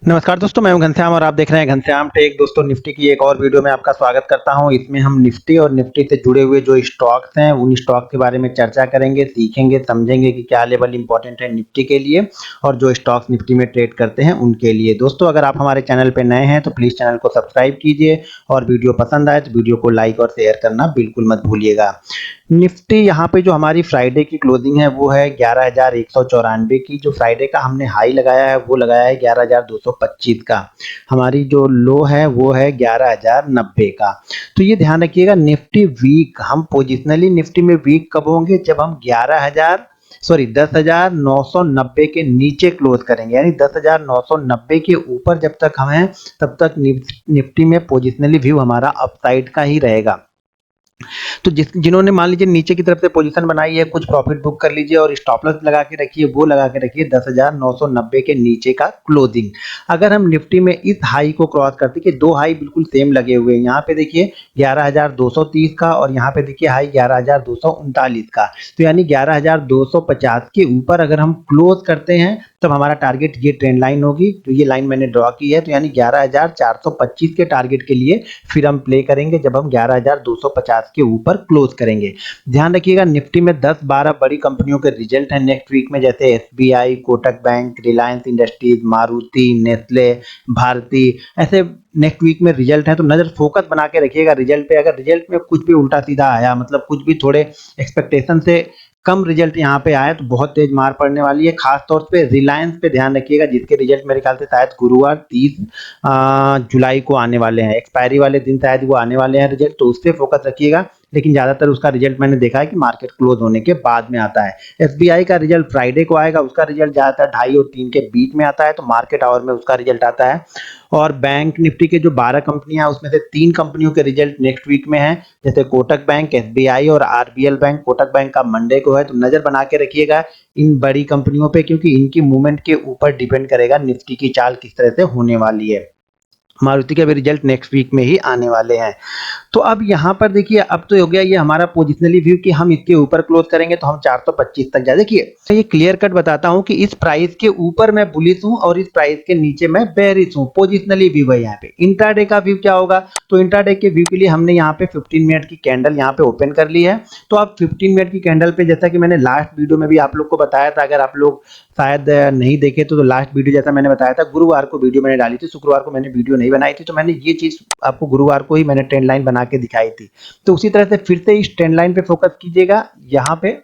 नमस्कार दोस्तों, मैं हूं घनश्याम और आप देख रहे हैं घनश्याम टेक। दोस्तों, निफ्टी की एक और वीडियो में आपका स्वागत करता हूं। इसमें हम निफ्टी और निफ्टी से जुड़े हुए जो स्टॉक्स हैं, उन स्टॉक के बारे में चर्चा करेंगे, सीखेंगे, समझेंगे कि क्या लेवल इंपॉर्टेंट है निफ्टी के लिए और जो स्टॉक्स निफ्टी में ट्रेड करते हैं उनके लिए। दोस्तों, अगर आप हमारे चैनल पे नए हैं तो प्लीज़ चैनल को सब्सक्राइब कीजिए और वीडियो पसंद आए तो वीडियो को लाइक और शेयर करना बिल्कुल मत भूलिएगा। निफ्टी यहाँ पे जो हमारी फ्राइडे की क्लोजिंग है वो है 11,194 की। जो फ्राइडे का हमने हाई लगाया है वो लगाया है 11,225 का। हमारी जो लो है वो है 11,090 का। तो ये ध्यान रखिएगा, निफ्टी वीक, हम पोजिशनली निफ्टी में वीक कब होंगे, जब हम 10,990 के नीचे क्लोज करेंगे। यानी 10,990 के ऊपर जब तक हम हैं तब तक निफ्टी में पोजिशनली व्यू हमारा अपसाइड का ही रहेगा। तो जिन्होंने मान लीजिए नीचे की तरफ से पोजीशन बनाई है, कुछ प्रॉफिट बुक कर लीजिए और स्टॉप लॉस लगा के रखिए, वो लगा के रखिए 10,990 के नीचे का क्लोजिंग। अगर हम निफ्टी में इस हाई को क्रॉस करते कि दो हाई बिल्कुल सेम लगे हुए हैं, यहाँ पे देखिए 11,230 का और यहाँ पे देखिए हाई 11,239 का। तो यानी 11,250 के ऊपर अगर हम क्लोज करते हैं तब हमारा टारगेट ये ट्रेंड लाइन होगी। तो ये लाइन मैंने ड्रॉ की है, तो यानी 11,425 के टारगेट के लिए फिर हम प्ले करेंगे जब हम 11,250 के ऊपर क्लोज करेंगे। ध्यान रखिएगा, निफ्टी में 10-12 बड़ी कंपनियों के रिजल्ट हैं नेक्स्ट वीक में, जैसे SBI, Kotak bank, Reliance industries, Maruti, Nestle, Bharti, ऐसे नेक्स्ट वीक में रिजल्ट है। तो नजर फोकस बना के रखिएगा रिजल्ट पे। अगर रिजल्ट में कुछ भी उल्टा सीधा आया, मतलब कुछ भी थोड़े एक्सपेक्टेशन से कम रिजल्ट यहाँ पे आया, तो बहुत तेज मार पड़ने वाली है। खास तौर पे रिलायंस पे ध्यान रखिएगा, जिसके रिजल्ट मेरे ख्याल से शायद गुरुवार 30 जुलाई को आने वाले हैं। एक्सपायरी वाले दिन शायद वो आने वाले हैं रिजल्ट, तो उस पर फोकस रखिएगा। लेकिन ज्यादातर उसका रिजल्ट मैंने देखा है कि मार्केट क्लोज होने के बाद में आता है। एसबीआई का रिजल्ट फ्राइडे को आएगा, उसका रिजल्ट ज्यादातर 2:30 और 3 के बीच में आता है, तो मार्केट आवर में उसका रिजल्ट आता है। और बैंक निफ्टी के जो 12 कंपनियां हैं उसमें से 3 कंपनियों के रिजल्ट नेक्स्ट वीक में है, जैसे कोटक बैंक, एसबीआई और आरबीएल बैंक। कोटक बैंक का मंडे को है, तो नजर बना के रखिएगा इन बड़ी कंपनियों पे, क्योंकि इनकी मूवमेंट के ऊपर डिपेंड करेगा निफ्टी की चाल किस तरह से होने वाली है। मारुति के भी रिजल्ट नेक्स्ट वीक में ही आने वाले हैं। तो अब यहाँ पर देखिए, अब तो हो गया ये हमारा पोजिशनली व्यू कि हम इसके ऊपर क्लोज करेंगे तो हम 425 तक जाए। देखिए, तो ये क्लियर कट बताता हूँ कि इस प्राइस के ऊपर मैं बुलिश हूँ और इस प्राइस के नीचे मैं बेरिश हूँ। पोजिशनली व्यू है यहाँ पे। इंट्राडे का व्यू क्या होगा, तो इंट्राडे के व्यू के लिए हमने यहाँ पे 15 मिनट की कैंडल यहाँ पे ओपन कर ली है। तो अब 15 मिनट की कैंडल पे, जैसा कि मैंने लास्ट वीडियो में भी आप लोग को बताया था, अगर आप लोग शायद नहीं देखे तो लास्ट वीडियो जैसा मैंने बताया था, गुरुवार को वीडियो मैंने डाली थी, शुक्रवार को मैंने वीडियो नहीं बनाई थी, तो मैंने ये चीज आपको गुरुवार को ही मैंने ट्रेंड लाइन बना के दिखाई थी। तो उसी तरह से फिर से इस ट्रेंड लाइन पे फोकस कीजिएगा यहाँ पे।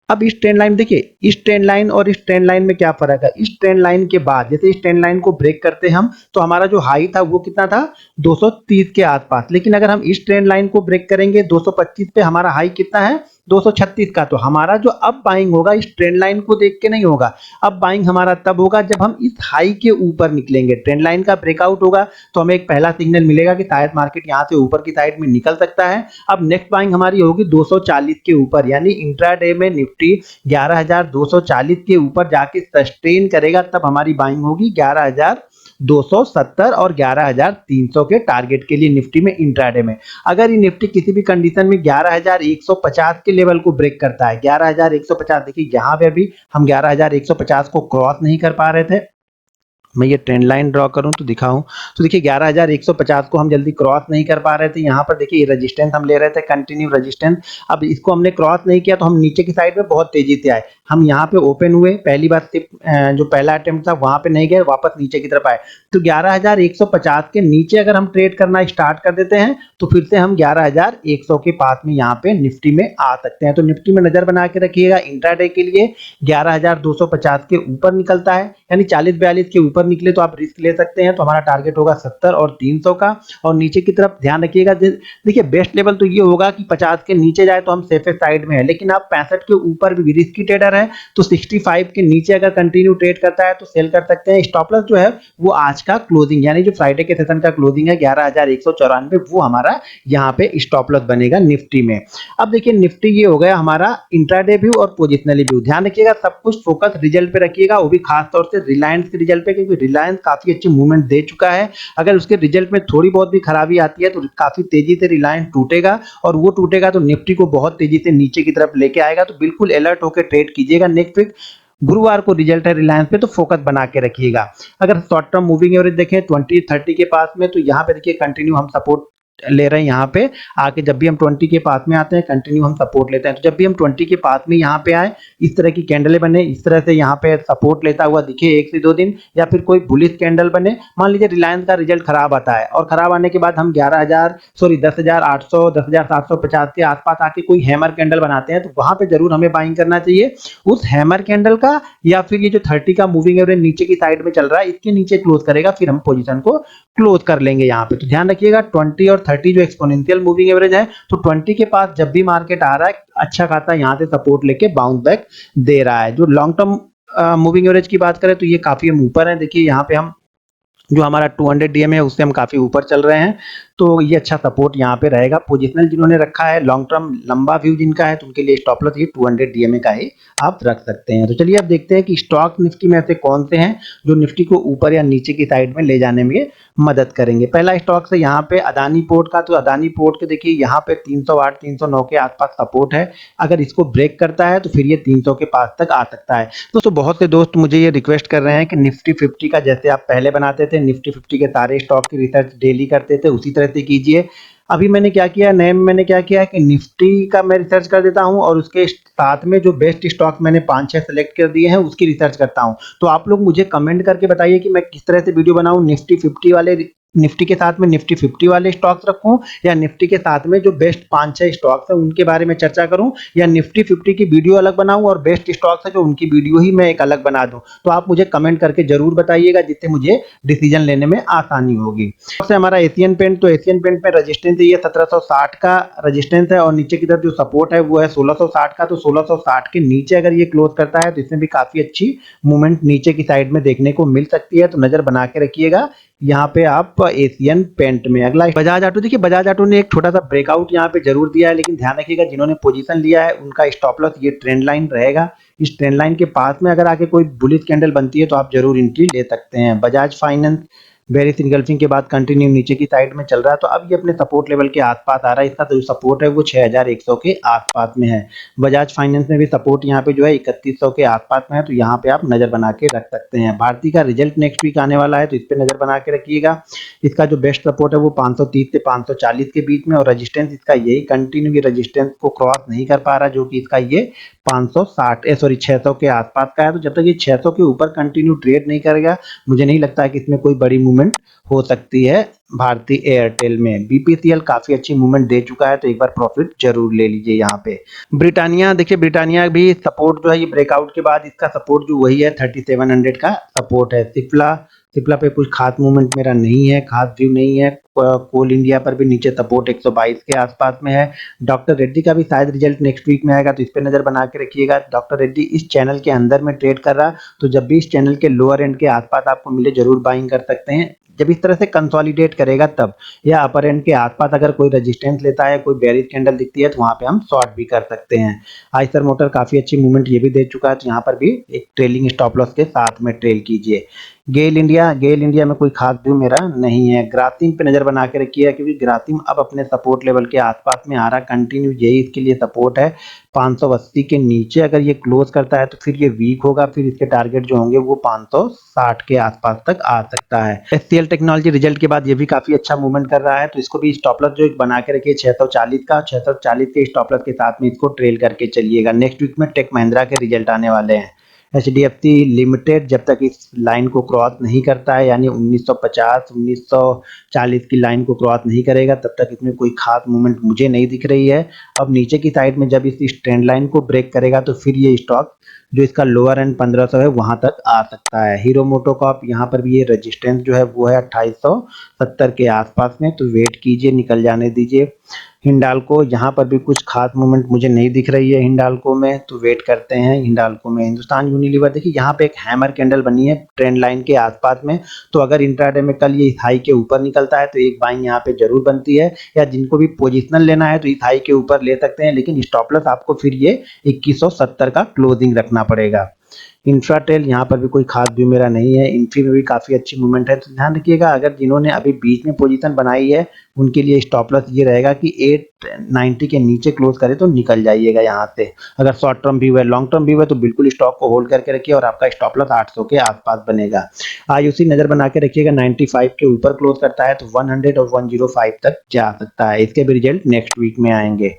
अब इस ट्रेंड लाइन देखिए, इस ट्रेंड लाइन और इस ट्रेंड लाइन में क्या फर्क है। इस ट्रेंड लाइन के बाद जैसे इस ट्रेंड लाइन को ब्रेक करते हम, तो हमारा जो हाई था वो कितना था, 230 के आसपास। लेकिन अगर हम इस ट्रेंड लाइन को ब्रेक करेंगे 225 पे, हमारा हाई कितना है, 236 का। तो हमारा जो अब बाइंग होगा इस ट्रेंड लाइन को देख के नहीं होगा। अब बाइंग हमारा तब होगा जब हम इस हाई के ऊपर निकलेंगे, ट्रेंड लाइन का ब्रेकआउट होगा, तो हमें एक पहला सिग्नल मिलेगा कि शायद मार्केट यहाँ से ऊपर की साइड में निकल सकता है। अब नेक्स्ट बाइंग हमारी होगी 240 के ऊपर, यानी इंट्राडे में निफ्टी 11,240 के ऊपर जाके सस्टेन करेगा, तब हमारी बाइंग होगी 11,270 और 11,300 के टारगेट के लिए निफ्टी में इंट्राडे में। अगर ये निफ्टी किसी भी कंडीशन में 11,150 के लेवल को ब्रेक करता है, 11,150, देखिए यहाँ पे अभी हम 11,150 को क्रॉस नहीं कर पा रहे थे। मैं ये ट्रेंड लाइन ड्रॉ करूं तो दिखाऊं, तो देखिए 11,150 को हम जल्दी क्रॉस नहीं कर पा रहे थे। यहाँ पर देखिए रेजिस्टेंस हम ले रहे थे, कंटिन्यू रेजिस्टेंस। अब इसको हमने क्रॉस नहीं किया तो हम नीचे की साइड में बहुत तेजी से आए। हम यहाँ पे ओपन हुए, पहली बार जो पहला अटेम्प्ट था वहां पे नहीं गए, वापस नीचे की तरफ आए। तो 11,150 के नीचे अगर हम ट्रेड करना स्टार्ट कर देते हैं तो फिर से हम 11,100 के पास में यहाँ पे निफ्टी में आ सकते हैं। तो निफ्टी में नजर बना के रखिएगा, इंट्राडे के लिए 11,250 के ऊपर निकलता है, यानी 40-42 के ऊपर निकले तो आप रिस्क ले सकते हैं। तो हमारा टारगेट होगा 70 और 300 का। और नीचे की तरफ ध्यान रखिएगा, देखिए बेस्ट लेवल तो ये होगा कि 50 के नीचे जाए तो हम सेफेस्ट साइड में है, लेकिन आप 65 के ऊपर भी रिस्की ट्रेडर है तो 65 के नीचे अगर कंटिन्यू ट्रेड करता है तो सेल कर सकते हैं। स्टॉप लॉस जो है वो आज का क्लोजिंग, यानी जो फ्राइडे के सेशन का क्लोजिंग है 11,194, वो हमारा यहाँ पे स्टॉप लॉस बनेगा निफ्टी में। अब देखिए निफ्टी ये हो गया हमारा इंट्राडे व्यू और पोजिशनली व्यू। ध्यान रखिएगा, सब कुछ फोकस रिजल्ट पे रखिएगा, वो भी खास तौर से रिलायंस के रिजल्ट पे, क्योंकि रिलायंस काफी अच्छी मूवमेंट दे चुका है। अगर उसके रिजल्ट में थोड़ी बहुत भी खराबी आती है तो काफी तेजी से रिलायंस टूटेगा, और वो टूटेगा तो निफ्टी को बहुत तेजी से नीचे की तरफ लेके आएगा। तो बिल्कुल अलर्ट होकर ट्रेड कीजिएगा नेक्स्ट वीक। गुरुवार को रिजल्ट है रिलायंस पे, तो फोकस बना के रखिएगा। अगर शॉर्ट टर्म मूविंग एवरेज देखें 20-30 के पास में, तो यहाँ पे देखिए कंटिन्यू हम सपोर्ट ले रहे हैं। यहाँ पे आके जब भी हम 20 के पास में आते हैं कंटिन्यू हम सपोर्ट लेते हैं। तो जब भी हम 20 के पास में यहाँ पे आए, इस तरह की कैंडलें बने, इस तरह से यहाँ पे सपोर्ट लेता हुआ दिखे 1 से 2 दिन, या फिर कोई बुलिश कैंडल बने, मान लीजिए रिलायंस का रिजल्ट खराब आता है और खराब आने के बाद हम 10,800 10,750 के आसपास आके कोई हैमर कैंडल बनाते हैं, तो वहां पे जरूर हमें बाइंग करना चाहिए उस हैमर कैंडल का, या फिर ये जो 30 का मूविंग एवरेज नीचे की साइड में चल रहा है इसके नीचे क्लोज करेगा, फिर हम पोजीशन को क्लोज कर लेंगे यहाँ पे। तो ध्यान रखिएगा 20 और 30 जो एक्सपोनेंशियल मूविंग एवरेज है, तो 20 के पास जब भी मार्केट आ रहा है अच्छा खासा यहाँ से सपोर्ट लेके बाउंस बैक दे रहा है। जो लॉन्ग टर्म मूविंग एवरेज की बात करें तो ये काफी हम ऊपर है। देखिए यहाँ पे हम जो हमारा 200 डीएम है उससे हम काफी ऊपर चल रहे हैं, तो ये अच्छा सपोर्ट यहाँ पे रहेगा। पोजिशनल जिन्होंने रखा है लॉन्ग टर्म लंबा व्यू जिनका है, तो उनके लिए स्टॉप लॉस ये 200 डीएमए का ही आप रख सकते हैं। तो चलिए अब देखते हैं कि स्टॉक निफ्टी में ऐसे कौन से हैं जो निफ्टी को ऊपर या नीचे की साइड में ले जाने में मदद करेंगे। पहला स्टॉक से यहाँ पे अदानी पोर्ट का, तो अदानी पोर्ट के देखिए यहाँ पे 308 309 के आसपास सपोर्ट है। अगर इसको ब्रेक करता है तो फिर ये 300 के पास तक आ सकता है। दोस्तों बहुत से दोस्त मुझे ये रिक्वेस्ट कर रहे हैं कि निफ्टी 50 का जैसे आप पहले बनाते थे, निफ्टी 50 के सारे स्टॉक की रिसर्च डेली करते थे, उसी तरह से कीजिए। अभी मैंने क्या किया, नए में मैंने क्या किया है कि निफ्टी का मैं रिसर्च कर देता हूं और उसके साथ में जो बेस्ट स्टॉक मैंने 5-6 सेलेक्ट कर दिए हैं उसकी रिसर्च करता हूं। तो आप लोग मुझे कमेंट करके बताइए कि मैं किस तरह से वीडियो बनाऊं, निफ्टी 50 वाले, निफ्टी के साथ में निफ्टी 50 वाले स्टॉक्स रखूं, या निफ्टी के साथ में जो बेस्ट 5-6 स्टॉक्स हैं उनके बारे में चर्चा करूं, या निफ्टी 50 की वीडियो अलग बनाऊं और बेस्ट स्टॉक्स है जो उनकी वीडियो ही मैं एक अलग बना दूं। तो आप मुझे कमेंट करके जरूर बताइएगा, जिससे मुझे डिसीजन लेने में आसानी होगी। सबसे हमारा एशियन पेंट, तो एशियन पेंट में रजिस्टेंस ये 1760 का रजिस्टेंस है और नीचे की तरफ जो सपोर्ट है वो है 1660 का। तो 1660 के नीचे अगर ये क्लोज करता है तो इसमें भी काफी अच्छी मूवमेंट नीचे की साइड में देखने को मिल सकती है, तो नजर बना के रखिएगा यहाँ पे आप एशियन पेंट में। अगला बजाज ऑटो, देखिए बजाज ऑटो ने एक छोटा सा ब्रेकआउट यहाँ पे जरूर दिया है, लेकिन ध्यान रखिएगा जिन्होंने पोजीशन लिया है उनका स्टॉप लॉस ये ट्रेंड लाइन रहेगा। इस ट्रेंड लाइन के पास में अगर आके कोई बुलिश कैंडल बनती है तो आप जरूर एंट्री ले सकते हैं। बजाज फाइनेंस बेरिश इनगल्फिंग के बाद कंटिन्यू नीचे की साइड में चल रहा है, तो अब ये अपने सपोर्ट लेवल के आसपास आ रहा है। इसका जो सपोर्ट है वो 6100 के आसपास में है। बजाज फाइनेंस में भी सपोर्ट यहाँ पे जो है 3100 के आसपास में है, तो यहाँ पे आप नजर बना के रख सकते हैं। भारती का रिजल्ट नेक्स्ट वीक आने वाला है, तो इस पे नजर बना के रखिएगा। इसका जो बेस्ट सपोर्ट है वो 530 से 540 के बीच में, और रजिस्टेंस इसका यही कंटिन्यू ये रजिस्टेंस को क्रॉस नहीं कर पा रहा, जो कि इसका ये 600 के आसपास का है। तो जब तक ये 600 के ऊपर कंटिन्यू ट्रेड नहीं करेगा, मुझे नहीं लगता है कि इसमें कोई बड़ी मूवमेंट हो सकती है। भारती एयरटेल में बीपीसीएल काफी अच्छी मूवमेंट दे चुका है, तो एक बार प्रॉफिट जरूर ले लीजिए यहाँ पे। ब्रिटानिया, देखिए ब्रिटानिया भी सपोर्ट जो है ये ब्रेकआउट के बाद इसका सपोर्ट जो वही है 3700 का सपोर्ट है। सिप्ला पे कुछ खास मूवमेंट मेरा नहीं है, खास व्यू नहीं है। कोल इंडिया पर भी नीचे सपोर्ट 122 के आसपास में है। डॉक्टर रेड्डी का भी शायद रिजल्ट नेक्स्ट वीक में आएगा, तो इस पे नजर बना के रखिएगा। डॉक्टर रेड्डी इस चैनल के अंदर में ट्रेड कर रहा, तो जब भी इस चैनल के लोअर एंड के आसपास आपको मिले जरूर बाइंग कर सकते हैं। जब इस तरह से कंसोलिडेट करेगा तब, या अपर एंड के आसपास अगर कोई रेजिस्टेंस लेता है, कोई बेरिश कैंडल दिखती है, तो वहां पे हम शॉर्ट भी कर सकते हैं। आइसर मोटर काफी अच्छी मूवमेंट ये भी दे चुका है, तो यहाँ पर भी एक ट्रेलिंग स्टॉप लॉस के साथ में ट्रेल कीजिए। गेल इंडिया में कोई खास व्यू मेरा नहीं है। ग्रासिम पे नजर बना के रखिए, क्योंकि ग्रासिम अब अपने सपोर्ट लेवल के आसपास में आ रहा, कंटिन्यू यही इसके लिए सपोर्ट है। 580 के नीचे अगर ये क्लोज करता है तो फिर ये वीक होगा, फिर इसके टारगेट जो होंगे वो 560 के आसपास तक आ सकता है। एचसीएल टेक्नोलॉजी रिजल्ट के बाद ये भी काफी अच्छा मूवमेंट कर रहा है, तो इसको भी स्टॉप लॉस जो एक बना के रखिए 640 का। 640 के स्टॉप लॉस के साथ में इसको ट्रेल करके चलिएगा। नेक्स्ट वीक में टेक महिंद्रा के रिजल्ट आने वाले हैं। एचडीएफसी लिमिटेड जब तक इस लाइन को क्रॉस नहीं करता है, यानी 1950 1940 की लाइन को क्रॉस नहीं करेगा, तब तक इसमें कोई खास मूवमेंट मुझे नहीं दिख रही है। अब नीचे की साइड में जब इस ट्रेंड लाइन को ब्रेक करेगा तो फिर ये स्टॉक जो इसका लोअर एंड 1500 है वहां तक आ सकता है। हीरो मोटोकॉर्प यहाँ पर भी ये रेजिस्टेंस जो है वो है 2870 के आसपास में, तो वेट कीजिए, निकल जाने दीजिए। हिंडाल्को यहाँ पर भी कुछ खास मूवमेंट मुझे नहीं दिख रही है हिंडाल्को में, तो वेट करते हैं हिंडाल्को में। हिंदुस्तान यूनिलीवर, देखिए यहाँ पे एक हैमर कैंडल बनी है ट्रेंड लाइन के आसपास में, तो अगर इंट्राडे में कल ये इस हाई के ऊपर निकलता है तो एक बाइंग यहाँ पे जरूर बनती है, या जिनको भी पोजिशनल लेना है तो इस हाई के ऊपर ले सकते हैं, लेकिन स्टॉप लॉस आपको फिर ये 2170 का क्लोजिंग रखना पड़ेगा। इंफ्राटेल यहाँ पर भी कोई खास व्यू मेरा नहीं है। इन्फी में भी काफ़ी अच्छी मूवमेंट है, तो ध्यान रखिएगा अगर जिन्होंने अभी बीच में पोजीशन बनाई है उनके लिए स्टॉप लॉस ये रहेगा कि 890 के नीचे क्लोज करे तो निकल जाइएगा यहाँ से। अगर शॉर्ट टर्म व्यू है, लॉन्ग टर्म व्यू है तो बिल्कुल स्टॉक को होल्ड करके रखिए और आपका स्टॉप लॉस 800 के आसपास बनेगा। आईयूसी नजर बना के रखिएगा, 95 के ऊपर क्लोज करता है तो 100 और 105 तक जा सकता है। इसके भी रिजल्ट नेक्स्ट वीक में आएंगे।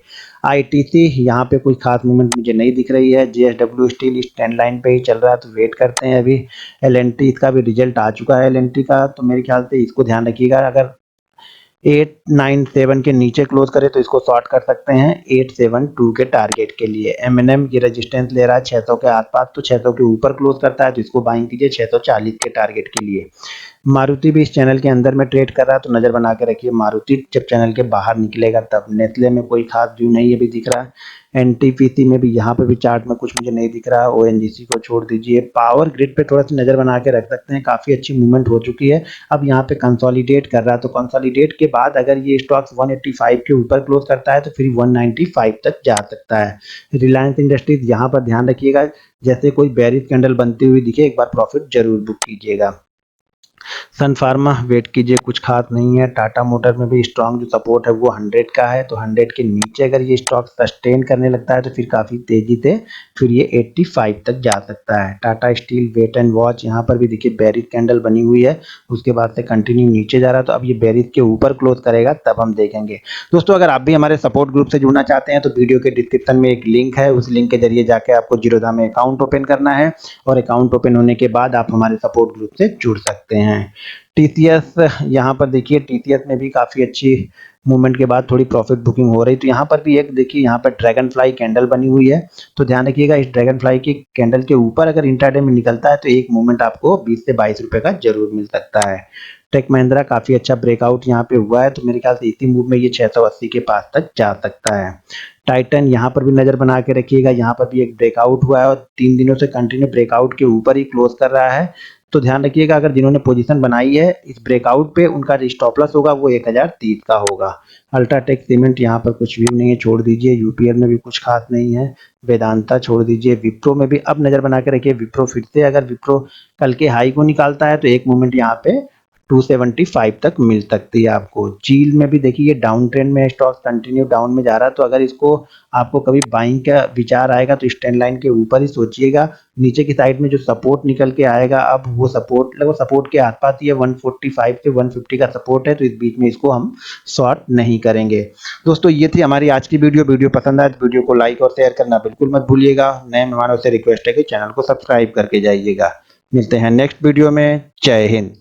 आईटीसी यहाँ पे कोई खास मूवमेंट मुझे नहीं दिख रही है। जेएसडब्ल्यू स्टील इस ट्रेंड लाइन पे ही चल रहा है, तो वेट करते हैं अभी। एलएनटी इसका भी रिजल्ट आ चुका है एलएनटी का, तो मेरे ख्याल से इसको ध्यान रखिएगा। अगर 897 के नीचे क्लोज करे तो इसको शॉर्ट कर सकते हैं 872 के टारगेट के लिए। एमएनएम ये रेजिस्टेंस ले रहा है 600 के आसपास, तो 600 के ऊपर क्लोज करता है तो इसको बाइंग कीजिए 640 के टारगेट के लिए। मारुति भी इस चैनल के अंदर में ट्रेड कर रहा है, तो नजर बना के रखिए। मारुति जब चैनल के बाहर निकलेगा तब। नेस्ले में कोई खास व्यू नहीं अभी दिख रहा है। एनटीपीसी में भी यहाँ पे भी चार्ट में कुछ मुझे नहीं दिख रहा है। ओएनजीसी को छोड़ दीजिए। पावर ग्रिड पे थोड़ा सा नजर बना के रख सकते हैं, काफी अच्छी मूवमेंट हो चुकी है। अब यहाँ पे कंसोलिडेट कर रहा है, तो कंसोलिडेट के बाद अगर ये स्टॉक्स 185 के ऊपर क्लोज करता है तो फिर 195 तक जा सकता है। रिलायंस इंडस्ट्रीज यहाँ पर ध्यान रखिएगा, जैसे कोई बेरिश कैंडल बनती हुई दिखे एक बार प्रॉफिट जरूर बुक कीजिएगा। सन फार्मा वेट कीजिए, कुछ खास नहीं है। टाटा मोटर में भी स्ट्रॉन्ग जो सपोर्ट है वो 100 का है, तो 100 के नीचे अगर ये स्टॉक सस्टेन करने लगता है तो फिर काफ़ी तेजी से फिर ये 85 तक जा सकता है। Tata steel wait and watch, यहाँ पर भी देखिए बेरिश कैंडल बनी हुई है, उसके बाद से कंटिन्यू नीचे जा रहा है, तो अब ये बेरिश के ऊपर क्लोज करेगा तब हम देखेंगे। दोस्तों अगर आप भी हमारे सपोर्ट ग्रुप से जुड़ना चाहते हैं तो वीडियो के डिस्क्रिप्शन में एक लिंक है, उस लिंक के जरिए जाके आपको जीरोधा में अकाउंट ओपन करना है और अकाउंट ओपन होने के बाद आप हमारे सपोर्ट ग्रुप से जुड़ सकते हैं। टीसीएस यहाँ पर देखिए, टीसीएस में भी काफ़ी अच्छी मूवमेंट के बाद थोड़ी प्रॉफिट बुकिंग हो रही, तो यहाँ पर भी एक देखिए यहाँ पर ड्रैगन फ्लाई कैंडल बनी हुई है, तो ध्यान रखिएगा इस ड्रैगन फ्लाई की कैंडल के ऊपर अगर इंट्राडे में निकलता है तो एक मूवमेंट आपको 20 से 22 रुपए का जरूर मिल सकता है। टेक महिंद्रा काफ़ी अच्छा ब्रेकआउट यहाँ पे हुआ है, तो मेरे ख्याल से इसी मूव में ये 680 के पास तक जा सकता है। टाइटन यहाँ पर भी नज़र बना के रखिएगा, यहाँ पर भी एक ब्रेकआउट हुआ है और 3 दिनों से कंटिन्यू ब्रेकआउट के ऊपर ही क्लोज कर रहा है, तो ध्यान रखिएगा अगर जिन्होंने पोजीशन बनाई है इस ब्रेकआउट पे उनका जो स्टॉप लॉस होगा वो 1030 का होगा। अल्ट्राटेक सीमेंट यहाँ पर कुछ भी नहीं है, छोड़ दीजिए। यूपीएल में भी कुछ खास नहीं है। वेदांता छोड़ दीजिए। विप्रो में भी अब नज़र बना के रखिए, विप्रो फिर से अगर विप्रो कल के हाई को निकालता है तो एक मोमेंट यहाँ पे 275 तक मिल सकती है आपको। चील में भी देखिए ये डाउन ट्रेंड में स्टॉक कंटिन्यू डाउन में जा रहा है, तो अगर इसको आपको कभी बाइंग का विचार आएगा तो इस ट्रेंड लाइन के ऊपर ही सोचिएगा। नीचे की साइड में जो सपोर्ट निकल के आएगा, अब वो सपोर्ट लगभग सपोर्ट के आसपास ही है, 145 से 150 का सपोर्ट है, तो इस बीच में इसको हम शॉर्ट नहीं करेंगे। दोस्तों ये थी हमारी आज की वीडियो पसंद आए तो वीडियो को लाइक और शेयर करना बिल्कुल मत भूलिएगा। नए मेहमानों से रिक्वेस्ट है कि चैनल को सब्सक्राइब करके जाइएगा। मिलते हैं नेक्स्ट वीडियो में। जय हिंद।